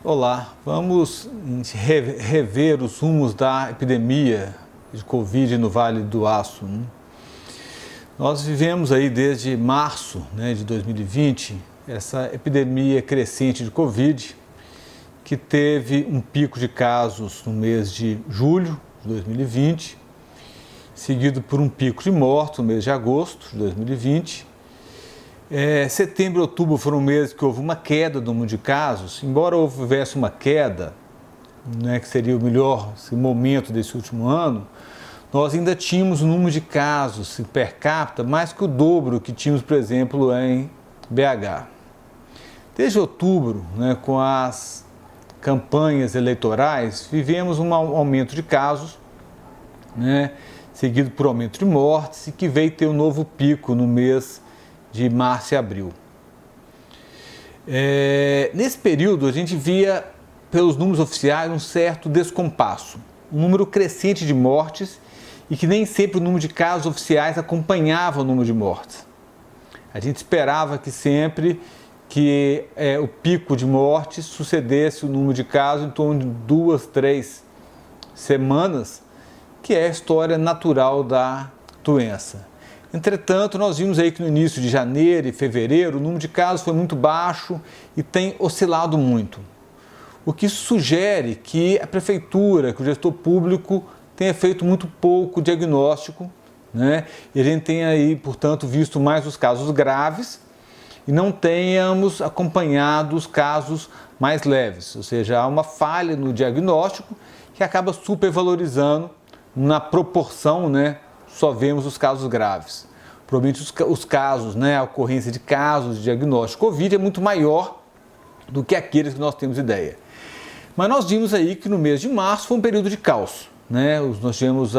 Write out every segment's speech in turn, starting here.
Olá, vamos rever os rumos da epidemia de Covid no Vale do Aço. Nós vivemos aí desde março de 2020 essa epidemia crescente de Covid, que teve um pico de casos no mês de julho de 2020, seguido por um pico de mortos no mês de agosto de 2020. Setembro e outubro foram meses que houve uma queda do número de casos. Embora houvesse uma queda, que seria o melhor momento desse último ano, nós ainda tínhamos um número de casos per capita mais que o dobro que tínhamos, por exemplo, em BH. Desde outubro, com as campanhas eleitorais, vivemos um aumento de casos, seguido por aumento de mortes, e que veio ter um novo pico no mês de março e abril. Nesse período, a gente via, pelos números oficiais, um certo descompasso, um número crescente de mortes e que nem sempre o número de casos oficiais acompanhava o número de mortes. A gente esperava que sempre o pico de mortes sucedesse o número de casos em torno de 2, 3 semanas, que é a história natural da doença. Entretanto, nós vimos aí que no início de janeiro e fevereiro o número de casos foi muito baixo e tem oscilado muito. O que sugere que a prefeitura, que o gestor público tenha feito muito pouco diagnóstico, e a gente tenha aí, portanto, visto mais os casos graves e não tenhamos acompanhado os casos mais leves. Ou seja, há uma falha no diagnóstico que acaba supervalorizando na proporção, só vemos os casos graves. Provavelmente os casos, a ocorrência de casos de diagnóstico Covid é muito maior do que aqueles que nós temos ideia. Mas nós vimos aí que no mês de março foi um período de caos. Nós tivemos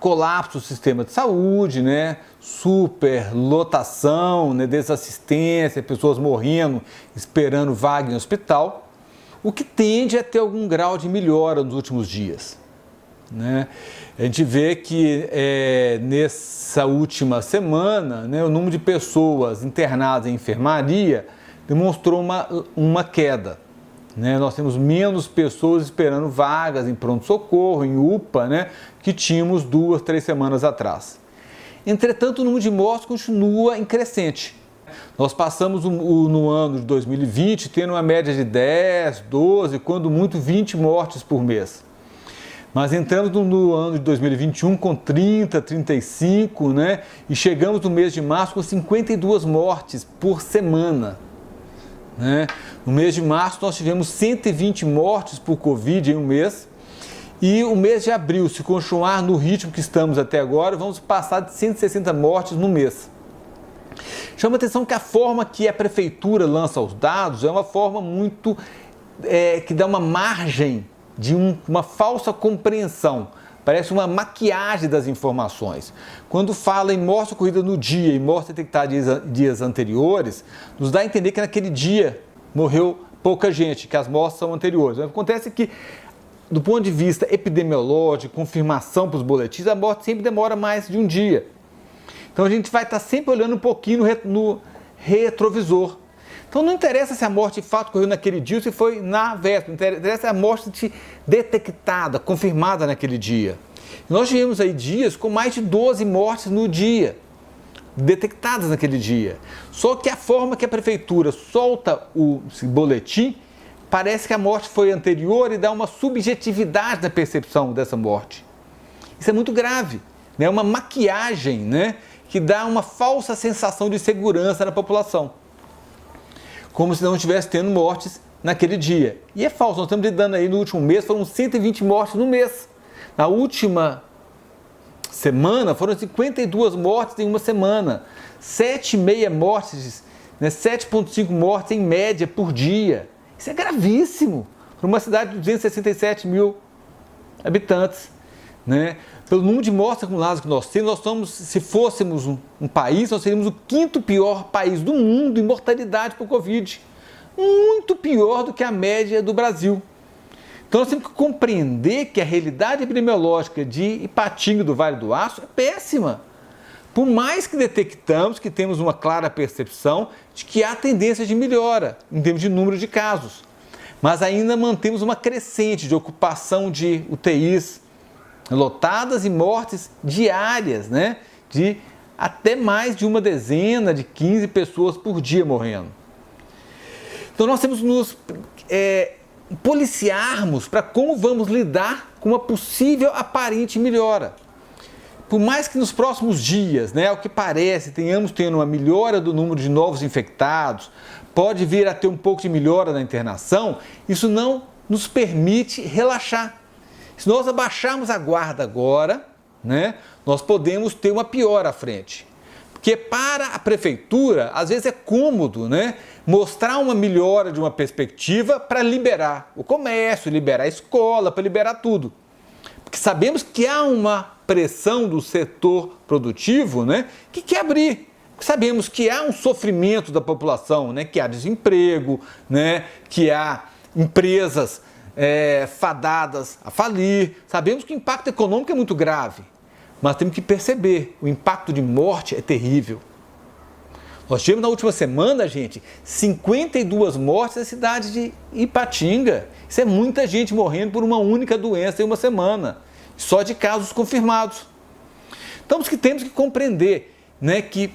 colapso do sistema de saúde, superlotação, desassistência, pessoas morrendo, esperando vaga em hospital, o que tende a ter algum grau de melhora nos últimos dias. A gente vê que nessa última semana, o número de pessoas internadas em enfermaria demonstrou uma queda. Nós temos menos pessoas esperando vagas em pronto-socorro, em UPA, que tínhamos 2, 3 semanas atrás. Entretanto, o número de mortes continua em crescente. Nós passamos no ano de 2020 tendo uma média de 10, 12, quando muito 20 mortes por mês. Mas entramos no ano de 2021 com 30, 35, e chegamos no mês de março com 52 mortes por semana. No mês de março nós tivemos 120 mortes por Covid em um mês, e o mês de abril, se continuar no ritmo que estamos até agora, vamos passar de 160 mortes no mês. Chama a atenção que a forma que a prefeitura lança os dados é uma forma muito que dá uma margem de uma falsa compreensão, parece uma maquiagem das informações. Quando fala em morte ocorrida no dia e morte detectada dias anteriores, nos dá a entender que naquele dia morreu pouca gente, que as mortes são anteriores. Acontece que, do ponto de vista epidemiológico, confirmação para os boletins, a morte sempre demora mais de um dia. Então a gente vai estar sempre olhando um pouquinho no retrovisor. Então não interessa se a morte de fato ocorreu naquele dia ou se foi na véspera, interessa a morte detectada, confirmada naquele dia. Nós tivemos aí dias com mais de 12 mortes no dia, detectadas naquele dia. Só que a forma que a prefeitura solta esse boletim, parece que a morte foi anterior e dá uma subjetividade na percepção dessa morte. Isso é muito grave, é uma maquiagem, que dá uma falsa sensação de segurança na população, como se não estivesse tendo mortes naquele dia. E é falso, nós estamos lidando aí no último mês, foram 120 mortes no mês. Na última semana foram 52 mortes em uma semana, 7,5 mortes, 7,5 mortes em média por dia. Isso é gravíssimo para uma cidade de 267 mil habitantes. Pelo número de mortes acumuladas que nós temos, se fôssemos um país, nós seríamos o 5º pior país do mundo em mortalidade por Covid. Muito pior do que a média do Brasil. Então nós temos que compreender que a realidade epidemiológica de Ipatinga do Vale do Aço é péssima. Por mais que detectamos que temos uma clara percepção de que há tendência de melhora em termos de número de casos. mas ainda mantemos uma crescente de ocupação de UTIs lotadas e mortes diárias, né? De até mais de uma dezena, de 15 pessoas por dia morrendo. Então nós temos que nos policiarmos para como vamos lidar com uma possível aparente melhora. Por mais que nos próximos dias, né, ao que parece, tenhamos tendo uma melhora do número de novos infectados, pode vir a ter um pouco de melhora na internação, isso não nos permite relaxar. Se nós abaixarmos a guarda agora, né, nós podemos ter uma piora à frente. Porque para a prefeitura, às vezes é cômodo, né, mostrar uma melhora de uma perspectiva para liberar o comércio, liberar a escola, para liberar tudo. Porque sabemos que há uma pressão do setor produtivo, né, que quer abrir. Sabemos que há um sofrimento da população, né, que há desemprego, né, que há empresas fadadas a falir. Sabemos que o impacto econômico é muito grave, mas temos que perceber, o impacto de morte é terrível. Nós tivemos na última semana, gente, 52 mortes na cidade de Ipatinga. Isso é muita gente morrendo por uma única doença em uma semana, só de casos confirmados. Então, temos que compreender, né, que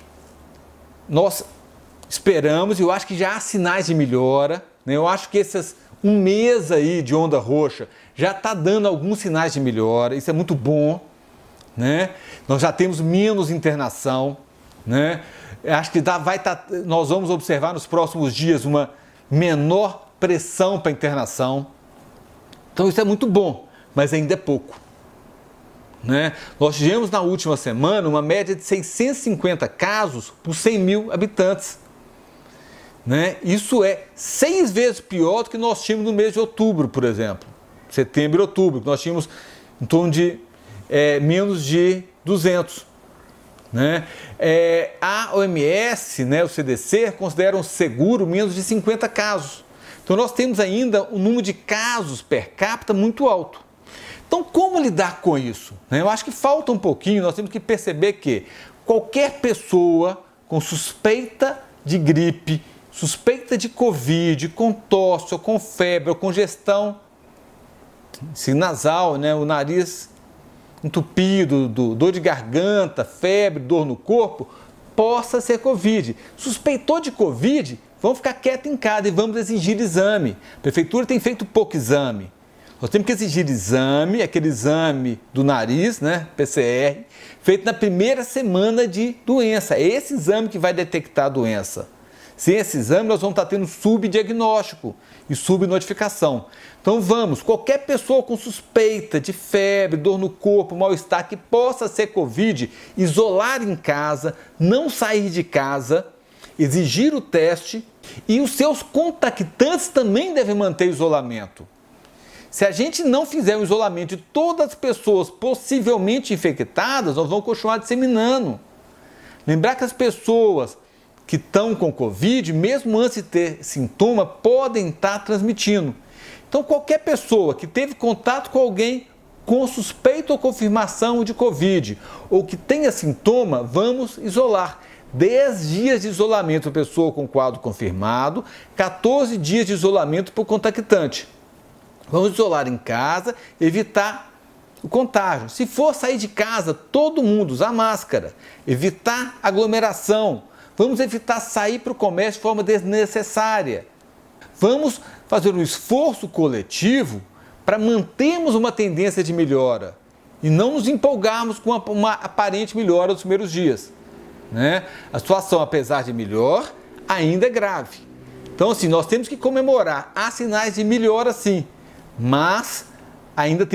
nós esperamos, e eu acho que já há sinais de melhora, né, eu acho que um mês aí de onda roxa já está dando alguns sinais de melhora, isso é muito bom, né? Nós já temos menos internação, né? Acho que nós vamos observar nos próximos dias uma menor pressão para internação. Então isso é muito bom, mas ainda é pouco, né? Nós tivemos na última semana uma média de 650 casos por 100 mil habitantes. Né? Isso é 6 vezes pior do que nós tínhamos no mês de outubro, por exemplo. Setembro e outubro, que nós tínhamos em torno de menos de 200. Né? A OMS, né, o CDC, consideram seguro menos de 50 casos. Então nós temos ainda um número de casos per capita muito alto. Então como lidar com isso? Eu acho que falta um pouquinho, nós temos que perceber que qualquer pessoa com suspeita de gripe, suspeita de Covid, com tosse, ou com febre, ou congestão nasal, né, o nariz entupido, dor de garganta, febre, dor no corpo, possa ser Covid. Suspeitou de Covid, vamos ficar quieto em casa e vamos exigir exame. A prefeitura tem feito pouco exame. Nós temos que exigir exame, aquele exame do nariz, né, PCR, feito na primeira semana de doença. É esse exame que vai detectar a doença. Sem esse exame, nós vamos estar tendo subdiagnóstico e subnotificação. Então qualquer pessoa com suspeita de febre, dor no corpo, mal-estar, que possa ser Covid, isolar em casa, não sair de casa, exigir o teste, e os seus contactantes também devem manter isolamento. Se a gente não fizer o isolamento de todas as pessoas possivelmente infectadas, nós vamos continuar disseminando. Lembrar que as pessoas que estão com Covid, mesmo antes de ter sintoma, podem estar transmitindo. Então, qualquer pessoa que teve contato com alguém com suspeita ou confirmação de Covid, ou que tenha sintoma, vamos isolar. 10 dias de isolamento para a pessoa com quadro confirmado, 14 dias de isolamento para o contactante. Vamos isolar em casa, evitar o contágio. Se for sair de casa, todo mundo usar máscara, evitar aglomeração. Vamos evitar sair para o comércio de forma desnecessária. Vamos fazer um esforço coletivo para mantermos uma tendência de melhora e não nos empolgarmos com uma aparente melhora nos primeiros dias. Né? A situação, apesar de melhor, ainda é grave. Então, assim, nós temos que comemorar. Há sinais de melhora, sim, mas ainda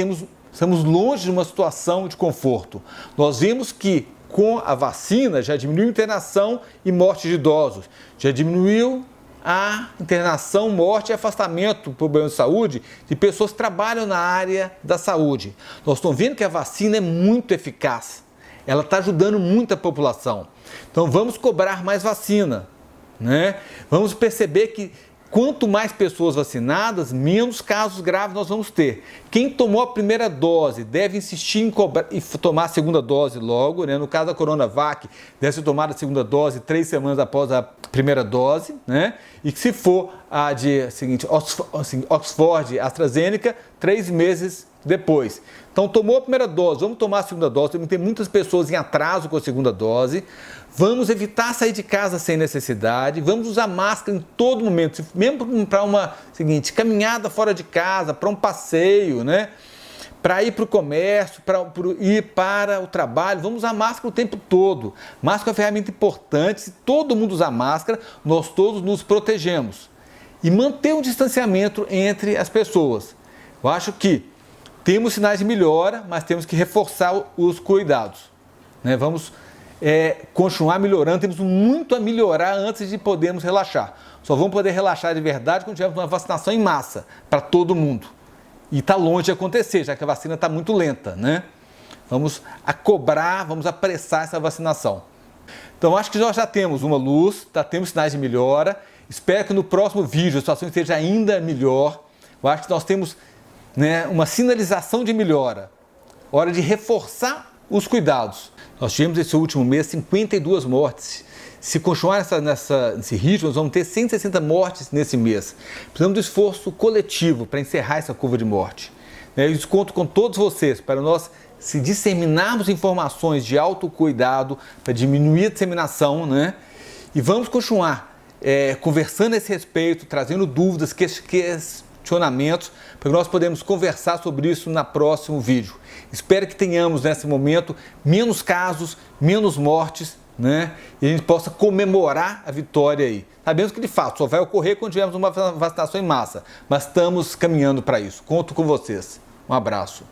estamos longe de uma situação de conforto. Nós vimos que com a vacina já diminuiu a internação e morte de idosos, já diminuiu a internação, morte e afastamento por problema de saúde de pessoas que trabalham na área da saúde. Nós estamos vendo que a vacina é muito eficaz, ela está ajudando muito a população. Então vamos cobrar mais vacina, né? Vamos perceber que quanto mais pessoas vacinadas, menos casos graves nós vamos ter. Quem tomou a primeira dose deve insistir em tomar a segunda dose logo, né? No caso da Coronavac, deve ser tomada a segunda dose 3 semanas após a primeira dose, né? E que se for Oxford, AstraZeneca, 3 meses depois. Então, tomou a primeira dose, vamos tomar a segunda dose. Tem muitas pessoas em atraso com a segunda dose. Vamos evitar sair de casa sem necessidade. Vamos usar máscara em todo momento, mesmo para uma caminhada fora de casa, para um passeio, né? Para ir para o comércio, para ir para o trabalho, vamos usar máscara o tempo todo. Máscara é uma ferramenta importante. Se todo mundo usar máscara, nós todos nos protegemos. E manter um distanciamento entre as pessoas. Eu acho que temos sinais de melhora, mas temos que reforçar os cuidados, né? Vamos continuar melhorando, temos muito a melhorar antes de podermos relaxar. Só vamos poder relaxar de verdade quando tivermos uma vacinação em massa para todo mundo. E está longe de acontecer, já que a vacina está muito lenta, né? Vamos vamos apressar essa vacinação. Então, acho que nós já temos uma luz, temos sinais de melhora. Espero que no próximo vídeo a situação esteja ainda melhor. Eu acho que nós temos, né, uma sinalização de melhora. Hora de reforçar os cuidados. Nós tivemos esse último mês 52 mortes. Se continuar nesse ritmo, nós vamos ter 160 mortes nesse mês. Precisamos do esforço coletivo para encerrar essa curva de morte. Eu conto com todos vocês para nós se disseminarmos informações de autocuidado, para diminuir a disseminação, né? E vamos continuar conversando a esse respeito, trazendo dúvidas, questionamentos, para que nós podemos conversar sobre isso no próximo vídeo. Espero que tenhamos nesse momento menos casos, menos mortes, né? E a gente possa comemorar a vitória aí. Sabemos que de fato só vai ocorrer quando tivermos uma vacinação em massa, mas estamos caminhando para isso. Conto com vocês. Um abraço.